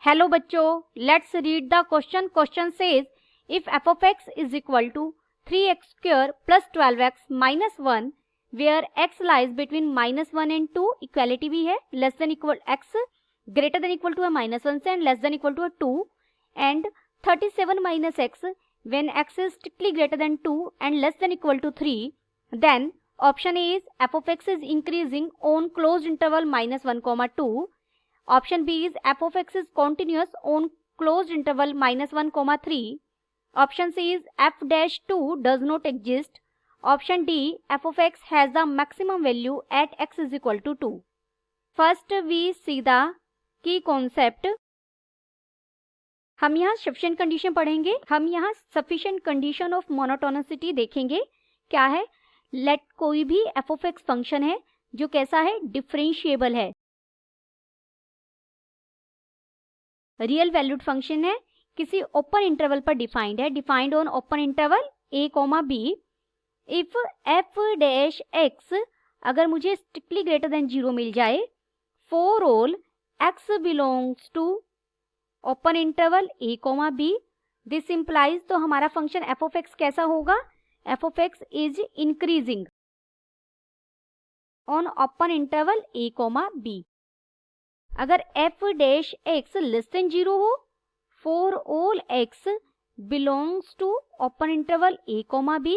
Hello बच्चों, let's read the question. Question says if f of x is equal to 3x² plus 12x minus 1 where x lies between -1 and 2, equality भी है, less than equal x greater than equal to है -1 से and less than equal to 2 and 37 minus x when x is strictly greater than 2 and less than equal to 3, then option A is f of x is increasing on closed interval -1, 2. Option B is f of x is continuous on closed interval -1, 3. Option C is f dash 2 does not exist. Option D, f of x has the maximum value at x is equal to 2. First we see the key concept. हम यहाँ sufficient condition पढ़ेंगे. हम यहाँ sufficient condition of monotonicity देखेंगे. क्या है? Late कोई भी एफ ऑफ एक्स फंक्शन है जो कैसा है, डिफरेंशिएबल है, रियल वैल्यूड फंक्शन है, किसी ओपन इंटरवल पर डिफाइंड है, defined on open interval a, b. If f dash x अगर मुझे स्ट्रिक्टली ग्रेटर देन 0 मिल जाए for all x belongs to open interval a, b, this implies, तो हमारा फंक्शन f ऑफ x कैसा होगा? f of x is increasing on open interval a, b. अगर f dash x less than 0 हो for all x belongs to open interval a, b,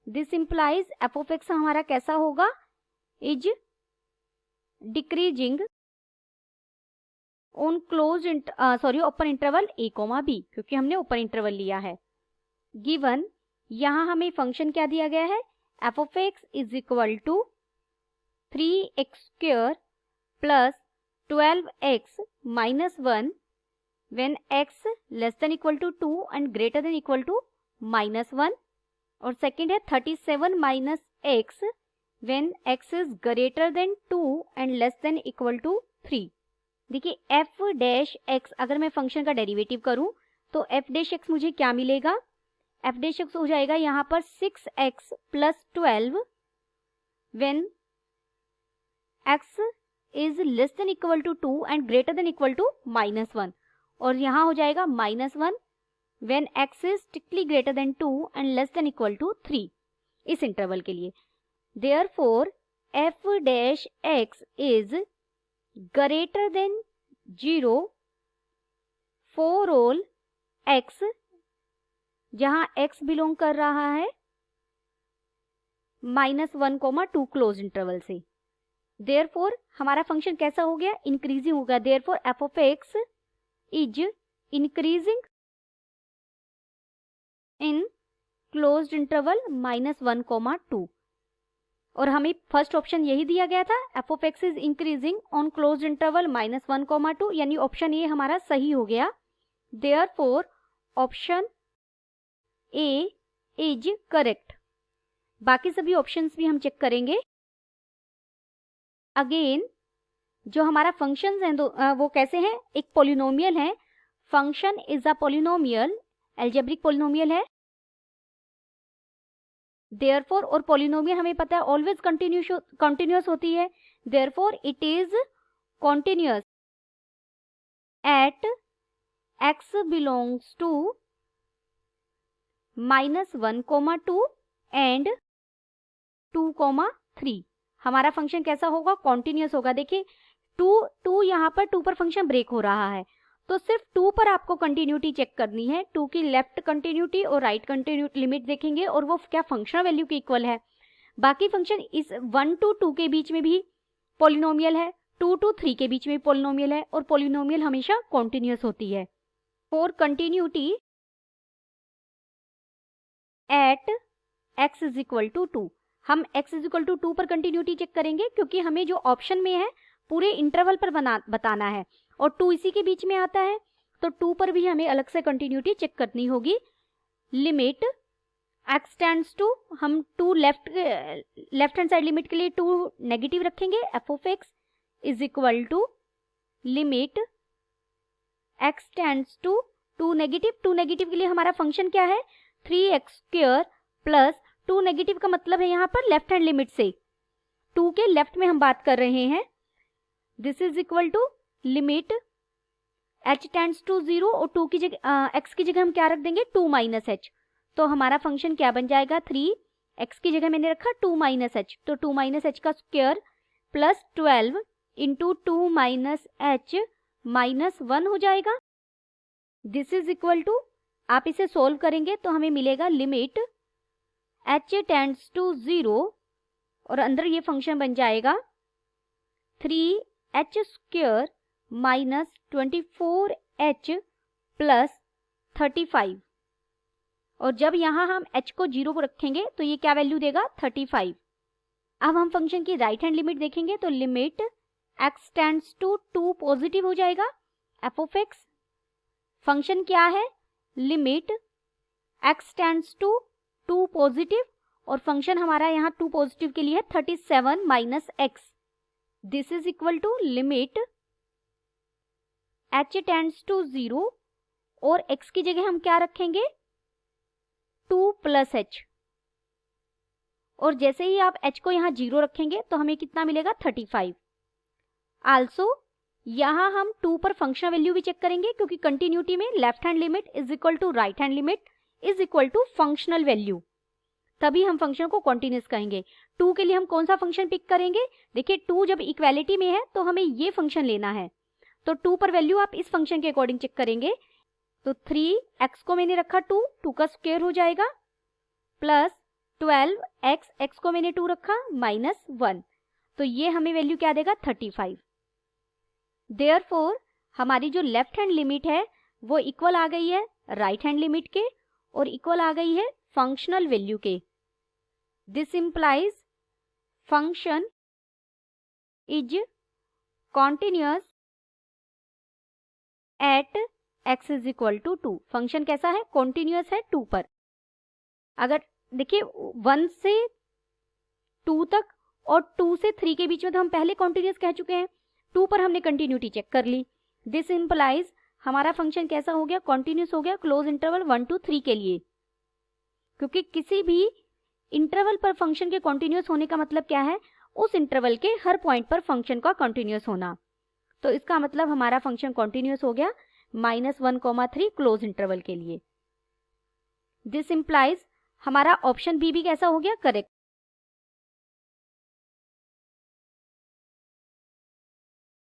this implies f of x हमारा कैसा होगा? Is decreasing on open interval a, b, क्योंकि हमने open interval लिया है. Given यहाँ हमें फंक्शन क्या दिया गया है? f of x is equal to 3x² plus 12x minus 1 when x less than equal to 2 and greater than equal to -1. और सेकंड है 37 minus x when x is greater than 2 and less than equal to 3. देखिए f dash x अगर मैं function का derivative करूं तो f dash x मुझे क्या मिलेगा? f डैश x हो जाएगा यहाँ पर 6x plus 12 when x is less than equal to 2 and greater than equal to -1. और यहाँ हो जाएगा -1 when x is strictly greater than 2 and less than equal to 3 इस इंटरवल के लिए. Therefore f dash x is greater than 0 for all x जहां x belong कर रहा है -1, 2 क्लोज इंटरवल से. देयरफॉर हमारा फंक्शन कैसा हो गया? इंक्रीजिंग हो गया. Therefore f of x is increasing in closed interval -1, 2. और हमें फर्स्ट ऑप्शन यही दिया गया था, f of x is increasing on closed interval -1, 2, यानी ऑप्शन ए हमारा सही हो गया. Therefore option A is correct. बाकी सभी ऑप्शंस भी हम चेक करेंगे. अगेन जो हमारा फंक्शंस हैं वो कैसे हैं? एक पॉलिनोमियल है. Function is a polynomial, algebraic polynomial है. देयरफॉर और पॉलिनोमियल हमें पता है ऑलवेज कंटिन्यूअस होती है. Therefore it is continuous at x belongs to -1, 2 and 2, 3. हमारा फंक्शन कैसा होगा? कॉन्टिन्यूअस होगा. देखिए 2 यहाँ पर 2 पर फंक्शन ब्रेक हो रहा है तो सिर्फ 2 पर आपको कंटिन्यूटी चेक करनी है. 2 की लेफ्ट कंटिन्यूटी और राइट कंटिन्यूटी लिमिट देखेंगे और वो क्या फंक्शनल वैल्यू के इक्वल है. बाकी फंक्शन इस 1 to 2 के बीच में भी पॉलिनोमियल है, 2 to 3 के बीच में पॉलिनोमियल है और पॉलिनोमियल हमेशा कॉन्टिन्यूअस होती है. For continuity at x is equal to 2, हम x इज इक्वल टू 2 पर कंटिन्यूटी चेक करेंगे क्योंकि हमें जो ऑप्शन में है पूरे इंटरवल पर बताना है और 2 इसी के बीच में आता है तो 2 पर भी हमें अलग से कंटिन्यूटी चेक करनी होगी. लिमिट x टेंड्स टू, हम 2 लेफ्ट हैंड साइड लिमिट के लिए 2 नेगेटिव रखेंगे. f of x is equal to limit x tends to 2 negative के लिए हमारा फंक्शन क्या है? 3x² प्लस 2 नेगेटिव का मतलब है यहाँ पर लेफ्ट हैंड लिमिट से 2 के लेफ्ट में हम बात कर रहे हैं. This is equal to limit h tends to 0 और 2 की जगह x की जगह हम क्या रख देंगे 2 माइनस एच। तो हमारा फंक्शन क्या बन जाएगा 3, x की जगह मैंने रखा 2 माइनस एच, तो 2 माइनस एच का square plus 12 into 2 minus H minus 1 हो जाएगा। दिस इज इक्वल टू, आप इसे सोल्व करेंगे तो हमें मिलेगा लिमिट h टेंड्स टू 0 और अंदर ये फंक्शन बन जाएगा 3h square minus 24h plus 35। और जब यहाँ हम h को 0 पर रखेंगे तो ये क्या वैल्यू देगा 35। अब हम फंक्शन की राइट हैंड लिमिट देखेंगे तो limit x tends to 2 positive हो जाएगा f ऑफ x। फंक्शन क्या है limit x tends to 2 positive और फंक्शन हमारा यहाँ 2 पॉजिटिव के लिए 37 minus x। This is equal to limit h tends to 0 और x की जगह हम क्या रखेंगे 2 प्लस h। और जैसे ही आप h को यहाँ 0 रखेंगे तो हमें कितना मिलेगा 35। आल्सो यहाँ हम 2 पर फंक्शनल वैल्यू भी चेक करेंगे क्योंकि कंटिन्यूटी में left hand limit is equal to right hand limit is equal to functional value, तभी हम फंक्शन को कॉन्टिन्यूस कहेंगे। 2 के लिए हम कौन सा फंक्शन पिक करेंगे, देखिए 2 जब इक्वालिटी में है तो हमें ये फंक्शन लेना है, तो 2 पर वैल्यू आप इस फंक्शन के अकॉर्डिंग चेक करेंगे। तो 3x को मैंने रखा 2 का स्क्वायर हो जाएगा प्लस 12x, x को मैंने 2 रखा माइनस 1, तो ये हमें वैल्यू क्या देगा 35। देयरफॉर हमारी जो लेफ्ट हैंड लिमिट है वो इक्वल आ गई है राइट हैंड लिमिट के और इक्वल आ गई है फंक्शनल वैल्यू के। This implies function is continuous at x is equal to 2। फंक्शन कैसा है कॉन्टिन्यूअस है 2 पर। अगर देखिए 1 से 2 तक और 2 से 3 के बीच में तो हम पहले कॉन्टिन्यूअस कह चुके हैं, 2 पर हमने कंटिन्यूटी चेक कर ली। दिस इंप्लाइज हमारा फंक्शन कैसा हो गया कॉन्टिन्यूअस हो गया क्लोज इंटरवल 1 to 3 के लिए, क्योंकि किसी भी इंटरवल पर फंक्शन के कॉन्टिन्यूअस होने का मतलब क्या है उस इंटरवल के हर पॉइंट पर फंक्शन का कॉन्टिन्यूअस होना। तो इसका मतलब हमारा फंक्शन कॉन्टिन्यूअस हो गया -1, 3 क्लोज इंटरवल के लिए। दिस इंप्लाइज हमारा ऑप्शन बी भी कैसा हो गया करेक्ट।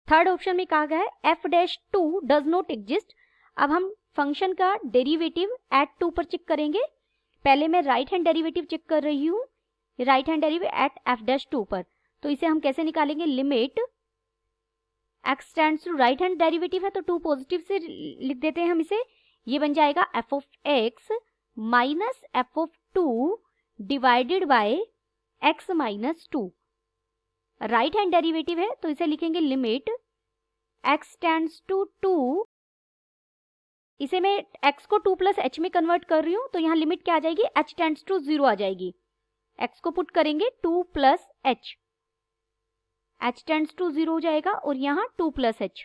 थर्ड ऑप्शन में कहा गया है f'2 डज नॉट एग्जिस्ट। अब हम फंक्शन का डेरिवेटिव एट 2 पर चेक करेंगे। पहले मैं राइट हैंड डेरिवेटिव चेक कर रही हूँ, right hand derivative eight f'2 पर, तो इसे हम कैसे निकालेंगे limit x tends to right hand derivative है तो 2 पॉजिटिव से लिख देते हैं हम इसे, ये बन जाएगा f of x minus f of 2 divided by x minus 2। Right hand derivative है तो इसे लिखेंगे लिमिट x टेंड्स टू 2, इसे मैं x को 2 प्लस h में कन्वर्ट कर रही हूँ तो यहाँ लिमिट क्या आ जाएगी h टेंड्स टू 0 आ जाएगी। x को पुट करेंगे 2 plus h, h tends to 0 हो जाएगा और यहाँ 2 plus h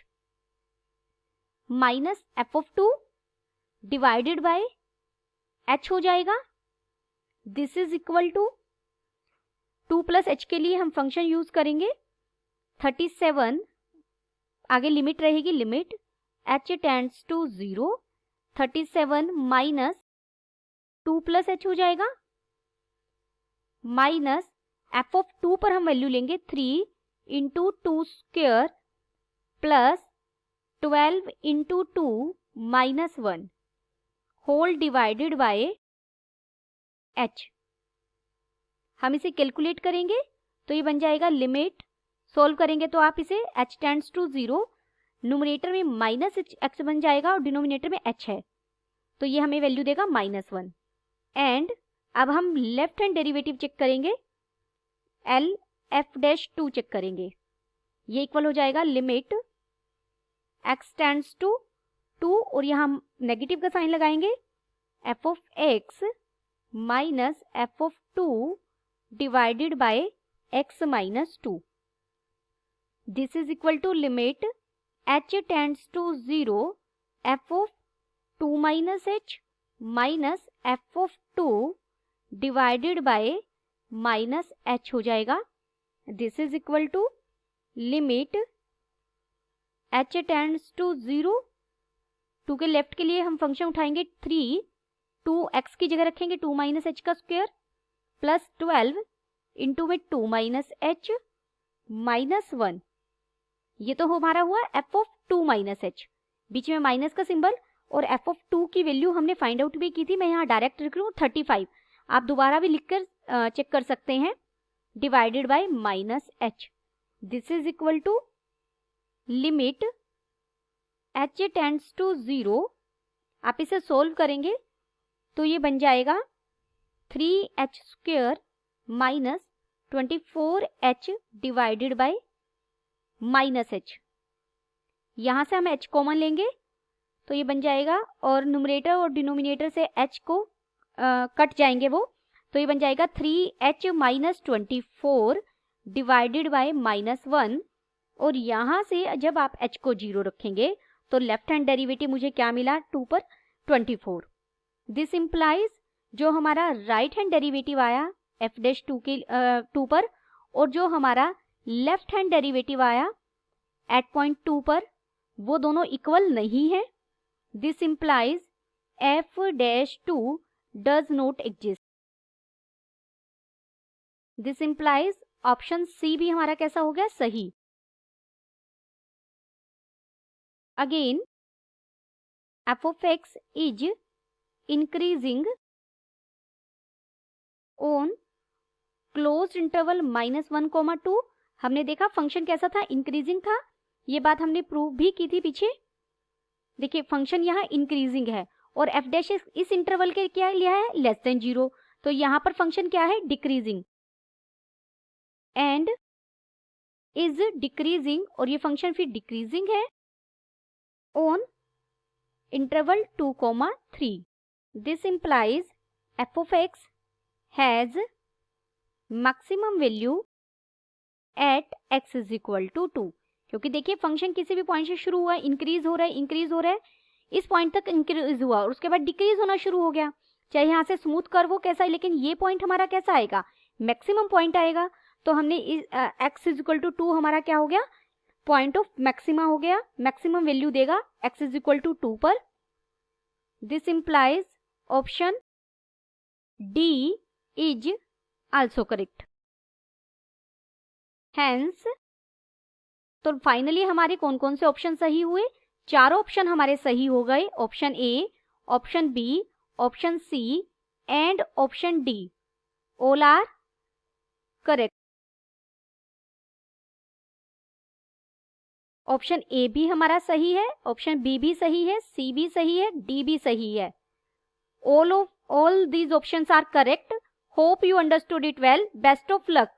minus f of 2 divided by h हो जाएगा। This is equal to 2 plus h के लिए हम फंक्शन यूज करेंगे 37, आगे लिमिट रहेगी limit h tends to 0, 37 minus 2 plus h हो जाएगा माइनस f ऑफ 2 पर हम वैल्यू लेंगे 3 into 2 square plus 12 into 2 minus 1 whole divided by h। हम इसे कैलकुलेट करेंगे तो ये बन जाएगा लिमिट, सोल्व करेंगे तो आप इसे h टेंड्स टू 0, न्यूमरेटर में माइनस x बन जाएगा और डिनोमिनेटर में h है तो ये हमें वैल्यू देगा -1। एंड अब हम लेफ्ट हैंड डेरिवेटिव चेक करेंगे, LF'2 चेक करेंगे, ये इक्वल हो जाएगा लिमिट x टेंड्स टू 2 और यहाँ हम नेगेटिव का साइन लगाएंगे f of x minus f of 2 divided by x minus 2। This is equal to limit h tends to 0 f of 2 minus h minus f of 2 divided by minus h हो जाएगा। This is equal to limit h tends to 0 2 के left के लिए हम function उठाएंगे 3, 2x की जगह रखेंगे 2 माइनस एच का स्क्वायर प्लस 12 इंटू में 2 माइनस एच माइनस 1। ये तो हमारा हुआ एफ ऑफ 2 माइनस एच, बीच में माइनस का सिंबल, और एफ ऑफ 2 की वैल्यू हमने फाइंड आउट भी की थी, मैं यहाँ डायरेक्ट लिख रही हूँ 35, आप दोबारा भी लिखकर चेक कर सकते हैं, divided by minus h. This is equal to limit h tends to 0। आप इसे सोल्व करेंगे तो ये बन जाएगा 3h square minus 24h divided by minus H. यहाँ से हम h कॉमन लेंगे तो ये बन जाएगा, और न्यूमरेटर और डिनोमिनेटर से h को कट जाएंगे वो, तो ये बन जाएगा 3h minus 24 divided by minus 1। और यहाँ से जब आप h को 0 रखेंगे तो लेफ्ट हैंड डेरिवेटिव मुझे क्या मिला 2 पर 24। दिस इम्प्लाइज जो हमारा राइट हैंड डेरिवेटिव आया f डैश 2 के 2 पर, और जो हमारा लेफ्ट हैंड डेरिवेटिव आया एट पॉइंट 2 पर, वो दोनों इक्वल नहीं है। This implies f dash 2 does not exist. This implies option C भी हमारा कैसा हो गया, सही। Again f of x is increasing on closed interval -1, 2। हमने देखा फंक्शन कैसा था, इंक्रीजिंग था, ये बात हमने प्रूव भी की थी पीछे। देखिए फंक्शन यहाँ इंक्रीजिंग है और f डैश इस इंटरवल के क्या लिया है, लेस देन 0, तो यहाँ पर फंक्शन क्या है, डिक्रीजिंग, एंड इज डिक्रीजिंग, और ये फंक्शन फिर डिक्रीजिंग है on interval 2, 3। This implies f of x has maximum value at x is equal to 2, क्योंकि देखिए फंक्शन किसी भी पॉइंट से शुरू हुआ है, इंक्रीज हो रहा है, इस पॉइंट तक इंक्रीज हुआ और उसके बाद डिक्रीज होना शुरू हो गया, चाहे यहाँ से स्मूथ कर्व हो कैसा है, लेकिन ये पॉइंट हमारा कैसा आएगा, मैक्सिमम पॉइंट आएगा। तो हमने x इज इक्वल टू 2 हमारा क्या हो गया, पॉइंट ऑफ मैक्सिमा हो गया, मैक्सिमम वैल्यू देगा x इज इक्वल टू 2 पर। This implies option D is also correct. Hence तो फाइनली हमारे कौन कौन से ऑप्शन सही हुए, चारों ऑप्शन हमारे सही हो गए, option A, option B, option C and option D, all are correct. Option A भी हमारा सही है, ऑप्शन बी भी सही है, सी भी सही है, डी भी सही है। All these options are correct. Hope you understood it well. Best of luck.